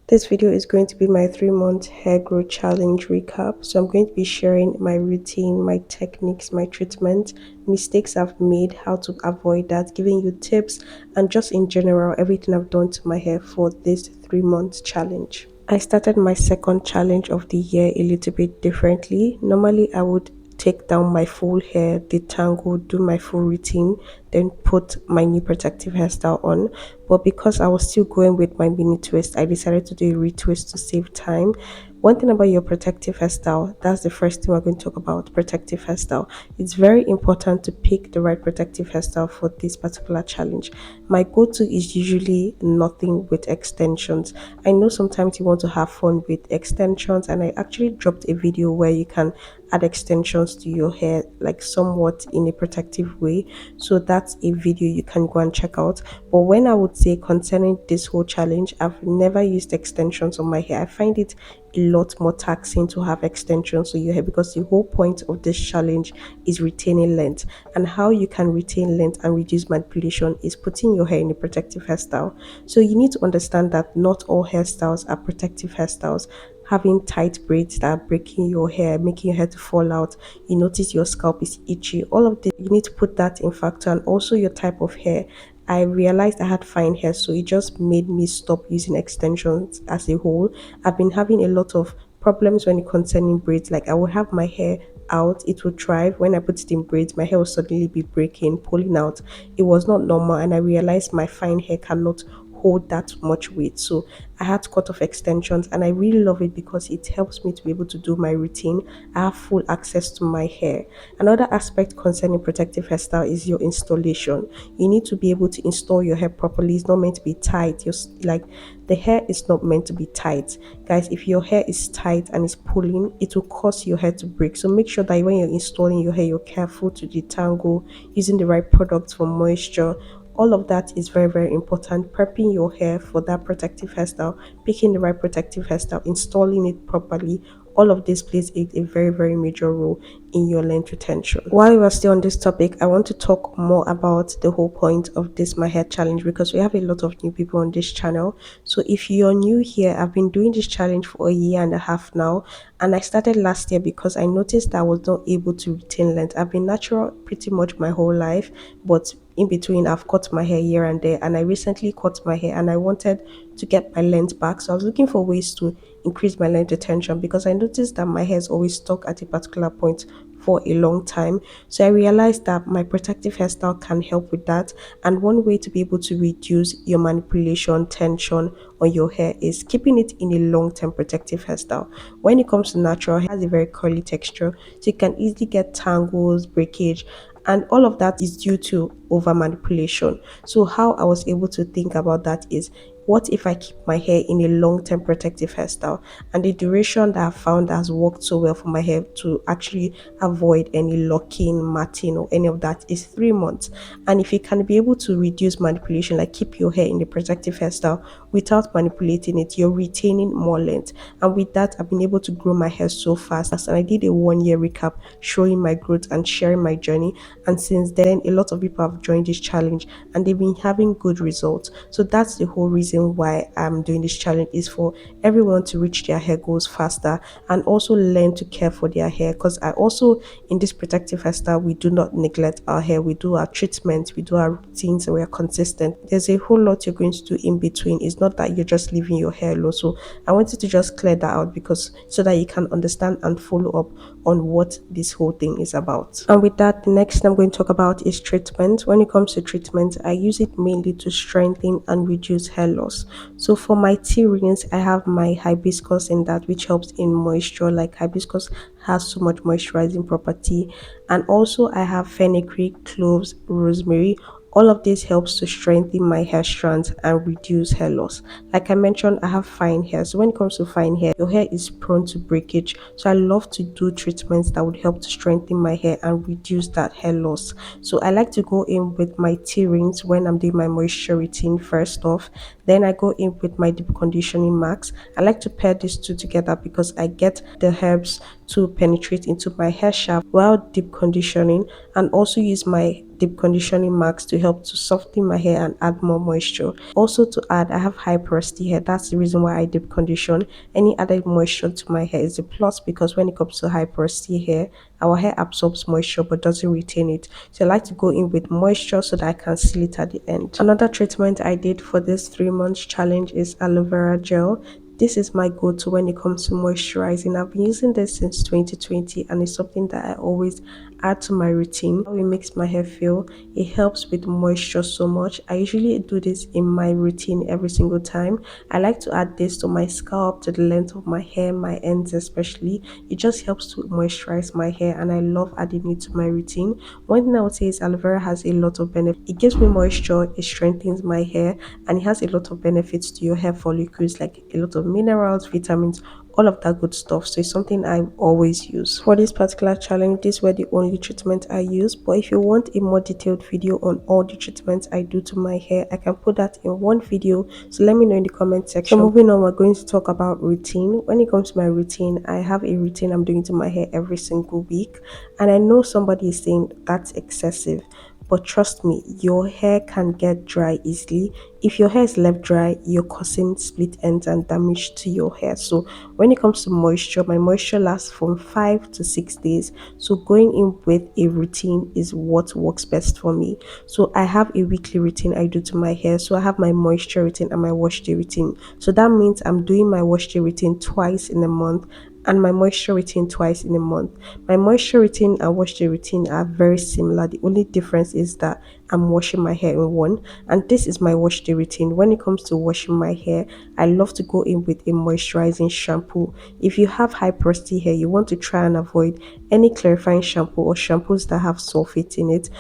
This video is going to be my 3 month hair growth challenge recap. So I'm going to be sharing my routine, my techniques, my treatment, mistakes I've made, how to avoid that, giving you tips, and just in general, everything I've done to my hair for this 3 month challenge. I started my second challenge of the year a little bit differently. Normally, I would take down my full hair, detangle, do my full routine, then put my new protective hairstyle on. But because I was still going with my mini twist, I decided to do a retwist to save time. One thing about your protective hairstyle, that's the first thing we're going to talk about, protective hairstyle. It's very important to pick the right protective hairstyle for this particular challenge. My go-to is usually nothing with extensions. I know sometimes you want to have fun with extensions, and I actually dropped a video where you can add extensions to your hair like somewhat in a protective way, so that's a video you can go and check out. But when I would say concerning this whole challenge, I've never used extensions on my hair. I find it a lot more taxing to have extensions on your hair because the whole point of this challenge is retaining length, and how you can retain length and reduce manipulation is putting your hair in a protective hairstyle. So you need to understand that not all hairstyles are protective hairstyles. Having tight braids that are breaking your hair, making your hair to fall out, you notice your scalp is itchy, all of this you need to put that in factor, and also your type of hair. I realized I had fine hair, so it just made me stop using extensions as a whole. I've been having a lot of problems when it concerning braids. Like I would have my hair out, it would thrive. When I put it in braids, my hair will suddenly be breaking, pulling out. It was not normal, and I realized my fine hair cannot hold that much weight. So I had to cut off extensions, and I really love it because it helps me to be able to do my routine. I have full access to my hair. Another aspect concerning protective hairstyle is your installation. You need to be able to install your hair properly. It's not meant to be tight. Like the hair is not meant to be tight. Guys, if your hair is tight and is pulling, it will cause your hair to break. So make sure that when you're installing your hair, you're careful to detangle, using the right products for moisture. All of that is very, very important. Prepping your hair for that protective hairstyle, picking the right protective hairstyle, installing it properly, all of this plays a very, very major role in your length retention. While we're still on this topic, I want to talk more about the whole point of this my hair challenge, because we have a lot of new people on this channel. So if you're new here, I've been doing this challenge for a year and a half now, and I started last year because I noticed that I was not able to retain length. I've been natural pretty much my whole life, but in between I've cut my hair here and there, and I recently cut my hair and I wanted to get my length back. So I was looking for ways to increase my length retention because I noticed that my hair is always stuck at a particular point for a long time. So I realized that my protective hairstyle can help with that. And one way to be able to reduce your manipulation tension on your hair is keeping it in a long-term protective hairstyle. When it comes to natural hair, it has a very curly texture, so you can easily get tangles, breakage, and all of that is due to over manipulation. So how I was able to think about that is, what if I keep my hair in a long-term protective hairstyle, and the duration that I found has worked so well for my hair to actually avoid any locking, matting, or any of that is 3 months. And if you can be able to reduce manipulation, like keep your hair in the protective hairstyle without manipulating it, you're retaining more length. And with that, I've been able to grow my hair so fast. And I did a 1 year recap showing my growth and sharing my journey. And since then, a lot of people have joined this challenge and they've been having good results. So that's the whole reason why I'm doing this challenge, is for everyone to reach their hair goals faster and also learn to care for their hair. Because I also, in this protective hairstyle, we do not neglect our hair. We do our treatments, we do our routines, and we are consistent. There's a whole lot you're going to do in between. It's not that you're just leaving your hair low. So I wanted to just clear that out, because so that you can understand and follow up on what this whole thing is about. And with that, the next thing I'm going to talk about is treatment. When it comes to treatment, I use it mainly to strengthen and reduce hair loss. So for my tea rings, I have my hibiscus in that, which helps in moisture. Like hibiscus has so much moisturizing property. And also I have fenugreek, cloves, rosemary. All of this helps to strengthen my hair strands and reduce hair loss. Like I mentioned, I have fine hair. So when it comes to fine hair, your hair is prone to breakage. So I love to do treatments that would help to strengthen my hair and reduce that hair loss. So I like to go in with my tea rings when I'm doing my moisture routine first off. Then I go in with my deep conditioning mask. I like to pair these two together because I get the herbs to penetrate into my hair shaft while deep conditioning, and also use my deep conditioning mask to help to soften my hair and add more moisture. Also, to add, I have high porosity hair. That's the reason why I deep condition. Any added moisture to my hair is a plus, because when it comes to high porosity hair, our hair absorbs moisture but doesn't retain it. So I like to go in with moisture so that I can seal it at the end. Another treatment I did for this 3 months challenge is aloe vera gel. This is my go-to when it comes to moisturizing. I've been using this since 2020, and it's something that I always add to my routine. How it makes my hair feel, it helps with moisture so much. I usually do this in my routine every single time. I like to add this to my scalp, to the length of my hair, my ends especially. It just helps to moisturize my hair, and I love adding it to my routine. One thing I would say is aloe vera has a lot of benefits. It gives me moisture, it strengthens my hair, and it has a lot of benefits to your hair follicles, like a lot of minerals, vitamins, all of that good stuff. So it's something I always use. For this particular challenge, these were the only treatment I use. But if you want a more detailed video on all the treatments I do to my hair, I can put that in one video. So let me know in the comment section. So moving on, we're going to talk about routine. When it comes to my routine, I have a routine I'm doing to my hair every single week. And I know somebody is saying that's excessive. But trust me, your hair can get dry easily. If your hair is left dry, you're causing split ends and damage to your hair. So when it comes to moisture, my moisture lasts from 5 to 6 days. So going in with a routine is what works best for me. So I have a weekly routine I do to my hair. So I have my moisture routine and my wash day routine. So that means I'm doing my wash day routine twice in a month and my moisture routine twice in a month. My moisture routine and wash day routine are very similar. The only difference is that I'm washing my hair in one, and this is my wash day routine. When it comes to washing my hair, I love to go in with a moisturizing shampoo. If you have high porosity hair, you want to try and avoid any clarifying shampoo or shampoos that have sulfate in it.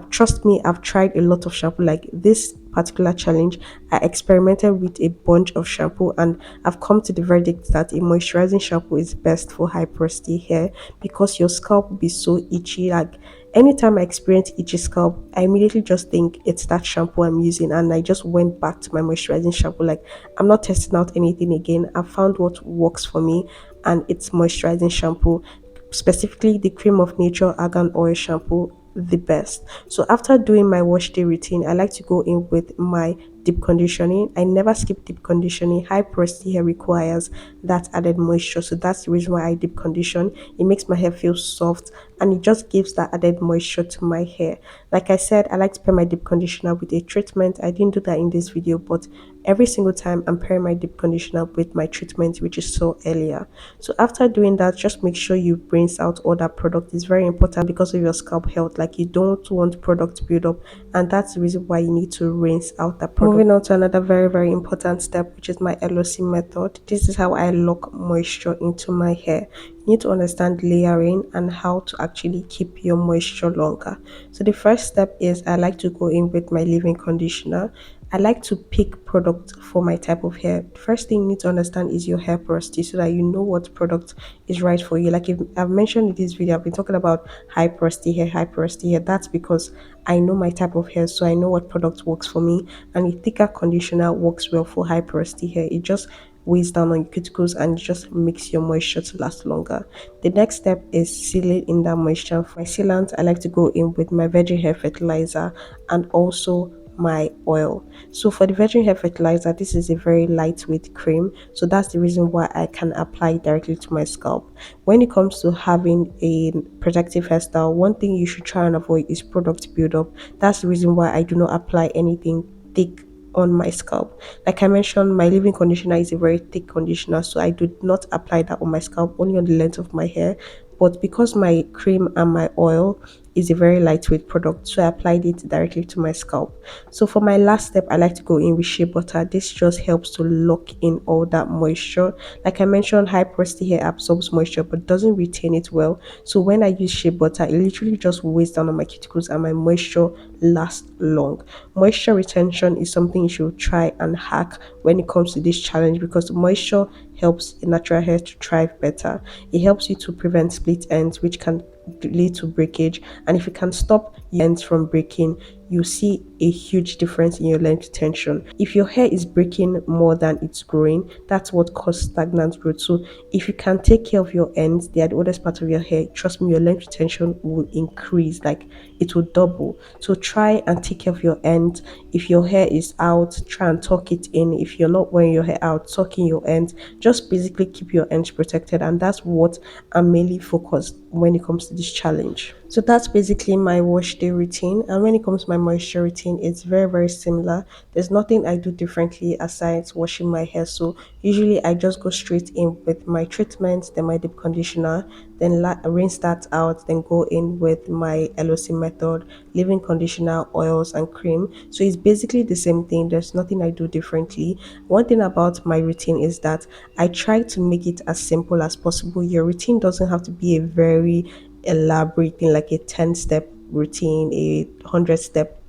Trust me, I've tried a lot of shampoo. Like this particular challenge, I experimented with a bunch of shampoo, and I've come to the verdict that a moisturizing shampoo is best for high porosity hair, because your scalp will be so itchy. Like anytime I experience itchy scalp, I immediately just think it's that shampoo I'm using, and I just went back to my moisturizing shampoo. Like I'm not testing out anything again. I found what works for me, and it's moisturizing shampoo, specifically the Cream of Nature Argan Oil shampoo, the best. So after doing my wash day routine, I like to go in with my deep conditioning. I never skip deep conditioning. High porosity hair requires that added moisture, so that's the reason why I deep condition. It makes my hair feel soft, and it just gives that added moisture to my hair. Like I said, I like to pair my deep conditioner with a treatment. I didn't do that in this video, but every single time I'm pairing my deep conditioner with my treatment, which is so earlier. So after doing that, just make sure you rinse out all that product. It's very important because of your scalp health. Like you don't want product buildup, and that's the reason why you need to rinse out that product. Moving on to another very important step, which is my Loc method. This is how I lock moisture into my hair. You need to understand layering and how to actually keep your moisture longer. So the first step is I like to go in with my leave-in conditioner. I like to pick product for my type of hair. First thing you need to understand is your hair porosity, so that you know what product is right for you. Like if I've mentioned in this video, I've been talking about high porosity hair, high porosity hair. That's because I know my type of hair, so I know what product works for me. And a thicker conditioner works well for high porosity hair. It just weighs down on your cuticles and just makes your moisture to last longer. The next step is sealing in that moisture. For my sealant, I like to go in with my virgin hair fertilizer and also my oil. So for the virgin hair fertilizer, this is a very lightweight cream, so that's the reason why I can apply it directly to my scalp. When it comes to having a protective hairstyle, one thing you should try and avoid is product buildup. That's the reason why I do not apply anything thick on my scalp. Like I mentioned, my leave-in conditioner is a very thick conditioner, so I do not apply that on my scalp, only on the length of my hair. But because my cream and my oil is a very lightweight product, so I applied it directly to my scalp. So for my last step, I like to go in with shea butter. This just helps to lock in all that moisture. Like I mentioned, high porosity hair absorbs moisture but doesn't retain it well. So when I use shea butter, it literally just weighs down on my cuticles and my moisture lasts long. Moisture retention is something you should try and hack when it comes to this challenge, because moisture helps a natural hair to thrive better. It helps you to prevent split ends, which can lead to breakage, and if you can stop ends from breaking, you see a huge difference in your length retention. If your hair is breaking more than it's growing, that's what causes stagnant growth. So if you can take care of your ends, they are the oldest part of your hair, trust me, your length retention will increase, like it will double. So try and take care of your ends. If your hair is out, try and tuck it in. If you're not wearing your hair out, tuck in your ends. Just basically keep your ends protected, and that's what I'm mainly focused when it comes to this challenge. So that's basically my wash day routine. And when it comes to my moisture routine, it's very, very similar. There's nothing I do differently aside washing my hair. So usually I just go straight in with my treatment, then my deep conditioner, then rinse that out, then go in with my Loc Method, leave-in conditioner, oils, and cream. So it's basically the same thing. There's nothing I do differently. One thing about my routine is that I try to make it as simple as possible. Your routine doesn't have to be a very elaborate thing like a 10-step routine, a 100-step.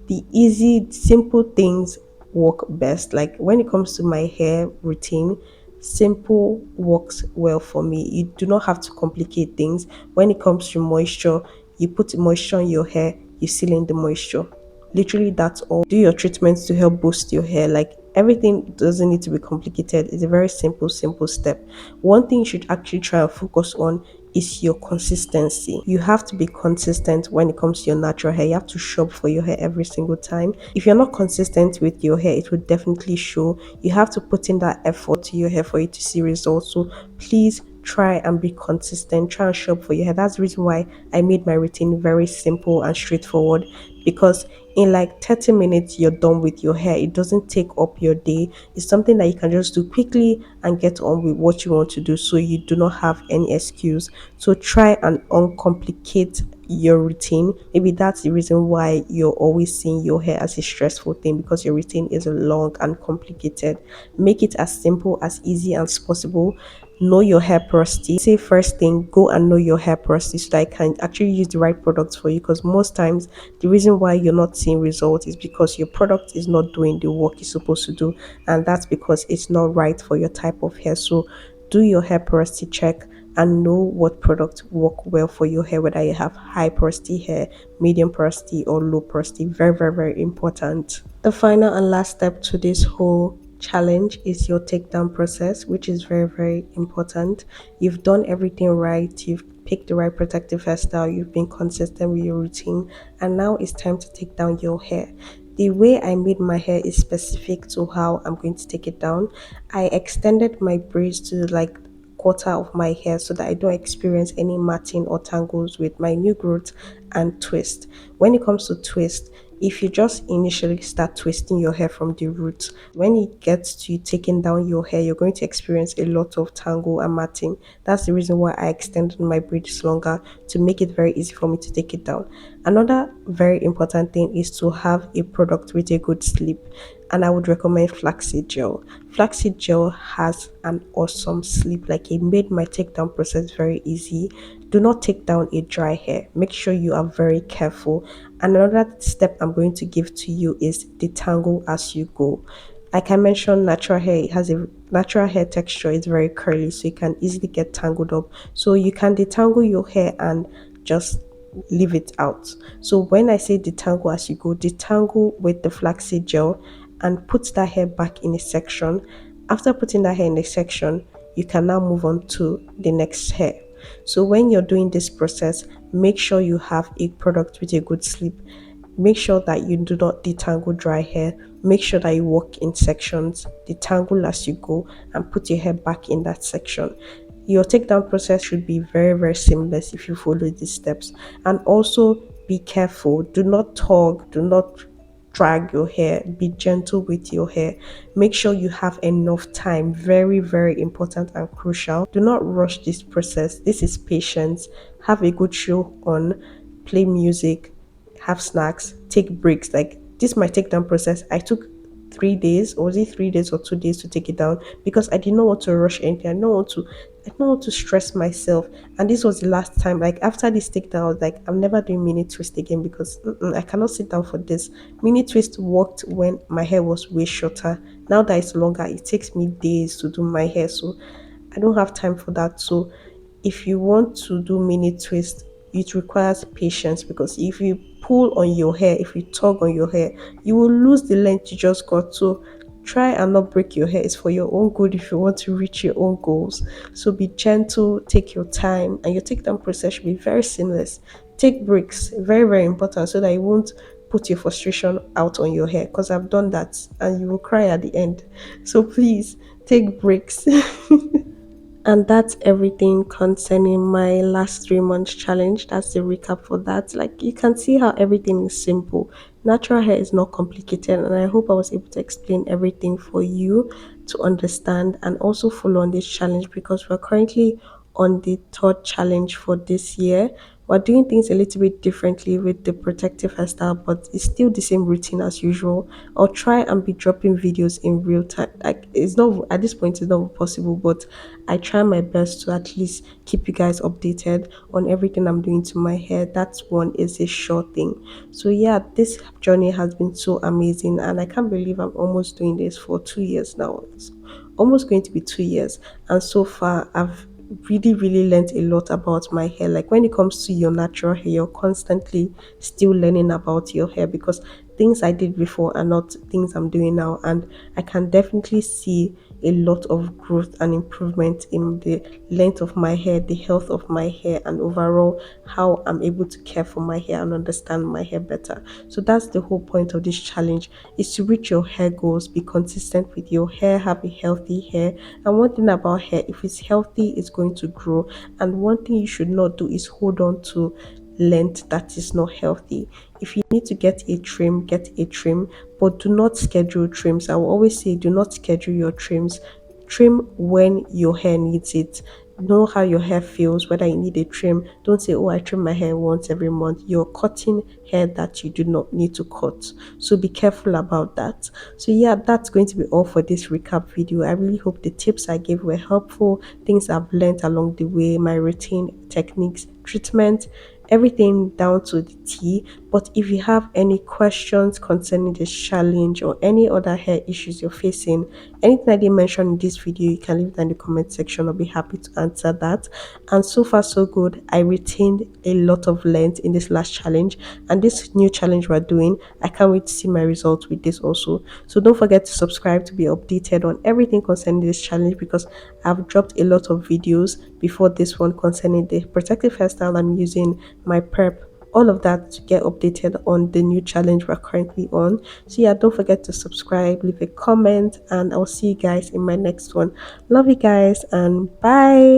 The easy, simple things work best. Like when it comes to my hair routine, simple works well for me. You do not have to complicate things. When it comes to moisture, you put moisture on your hair, you seal in the moisture. Literally, that's all. Do your treatments to help boost your hair. Like everything doesn't need to be complicated. It's a very simple, simple step. One thing you should actually try and focus on is your consistency. You have to be consistent when it comes to your natural hair. You have to shop for your hair every single time. If you're not consistent with your hair, it will definitely show. You have to put in that effort to your hair for you to see results. So please try and be consistent. Try and shop for your hair. That's the reason why I made my routine very simple and straightforward, because in like 30 minutes you're done with your hair. It doesn't take up your day. It's something that you can just do quickly and get on with what you want to do, so you do not have any excuse. So try and uncomplicate your routine. Maybe that's the reason why you're always seeing your hair as a stressful thing, because your routine is long and complicated. Make it as simple, as easy as possible. Know your hair porosity. Say first thing, go and know your hair porosity so that I can actually use the right products for you, because most times the reason why you're not seeing results is because your product is not doing the work it's supposed to do, and that's because it's not right for your type of hair. So do your hair porosity check and know what products work well for your hair, whether you have high porosity hair, medium porosity, or low porosity. Very, very, very important. The final and last step to this whole challenge is your takedown process, which is very, very important. You've done everything right. You've picked the right protective hairstyle. You've been consistent with your routine, and now it's time to take down your hair. The way I made my hair is specific to how I'm going to take it down. I extended my braids to like quarter of my hair so that I don't experience any matting or tangles with my new growth, and twist. When it comes to twist, if you just initially start twisting your hair from the roots, when it gets to taking down your hair, you're going to experience a lot of tangle and matting. That's the reason why I extended my braids longer, to make it very easy for me to take it down. Another very important thing is to have a product with a good sleep, and I would recommend flaxseed gel. Flaxseed gel has an awesome sleep. Like, it made my takedown process very easy. Do not take down a dry hair. Make sure you are very careful. Another step I'm going to give to you is detangle as you go. Like I mentioned, natural hair, it has a natural hair texture. It's very curly, so you can easily get tangled up. So you can detangle your hair and just leave it out. So when I say detangle as you go, detangle with the flaxseed gel and put that hair back in a section. After putting that hair in a section, you can now move on to the next hair. So when you're doing this process, make sure you have a product with a good sleep. Make sure that you do not detangle dry hair. Make sure that you work in sections, detangle as you go, and put your hair back in that section. Your takedown process should be very, very seamless if you follow these steps. And also be careful. Do not tug, do not drag your hair. Be gentle with your hair. Make sure you have enough time. Very, very important and crucial. Do not rush this process. This is patience. Have a good show on, play music, have snacks, take breaks. Like, this my takedown process, I took 3 days, or was it 3 days or 2 days to take it down, because I did not want to rush anything. I don't want to stress myself. And this was the last time. Like, after this takedown, I was like, I'm never doing mini twist again, because I cannot sit down for this. Mini twist worked when my hair was way shorter. Now that it's longer, it takes me days to do my hair, so I don't have time for that. So if you want to do mini twist, it requires patience, because if you pull on your hair, if you tug on your hair, you will lose the length you just got. So try and not break your hair. It's for your own good if you want to reach your own goals. So be gentle, take your time, and your take down process should be very seamless. Take breaks, very, very important, so that you won't put your frustration out on your hair, because I've done that and you will cry at the end. So please take breaks. And that's everything concerning my last 3 months challenge. That's the recap for that. Like, you can see how everything is simple. Natural hair is not complicated, and I hope I was able to explain everything for you to understand and also follow on this challenge, because we're currently on the third challenge for this year. We're doing things a little bit differently with the protective hairstyle, but it's still the same routine as usual. I'll try and be dropping videos in real time. Like, it's not at this point, it's not possible, but I try my best to at least keep you guys updated on everything I'm doing to my hair. That's one is a sure thing. So yeah, this journey has been so amazing, and I can't believe I'm almost doing this for 2 years now. It's almost going to be 2 years, and so far I've really learned a lot about my hair. Like, when it comes to your natural hair, you're constantly still learning about your hair, because things I did before are not things I'm doing now, and I can definitely see a lot of growth and improvement in the length of my hair, the health of my hair, and overall how I'm able to care for my hair and understand my hair better. So that's the whole point of this challenge, is to reach your hair goals, be consistent with your hair, have a healthy hair. And one thing about hair, if it's healthy, it's going to grow. And one thing you should not do is hold on to length that is not healthy. If you need to get a trim, but do not schedule trims. I will always say, do not schedule your trims. Trim when your hair needs it. Know how your hair feels, whether you need a trim. Don't say, oh, I trim my hair once every month. You're cutting hair that you do not need to cut. So be careful about that. So yeah, that's going to be all for this recap video. I really hope the tips I gave were helpful, things I've learned along the way, my routine, techniques, treatment, everything down to the T. But if you have any questions concerning this challenge or any other hair issues you're facing, anything I didn't mention in this video, you can leave it in the comment section. I'll be happy to answer that. And so far so good. I retained a lot of length in this last challenge, and this new challenge we're doing, I can't wait to see my results with this also. So don't forget to subscribe to be updated on everything concerning this challenge, because I've dropped a lot of videos before this one concerning the protective hairstyle I'm using, my prep, all of that, to get updated on the new challenge we're currently on. So yeah, don't forget to subscribe, leave a comment, and I'll see you guys in my next one. Love you guys, and bye.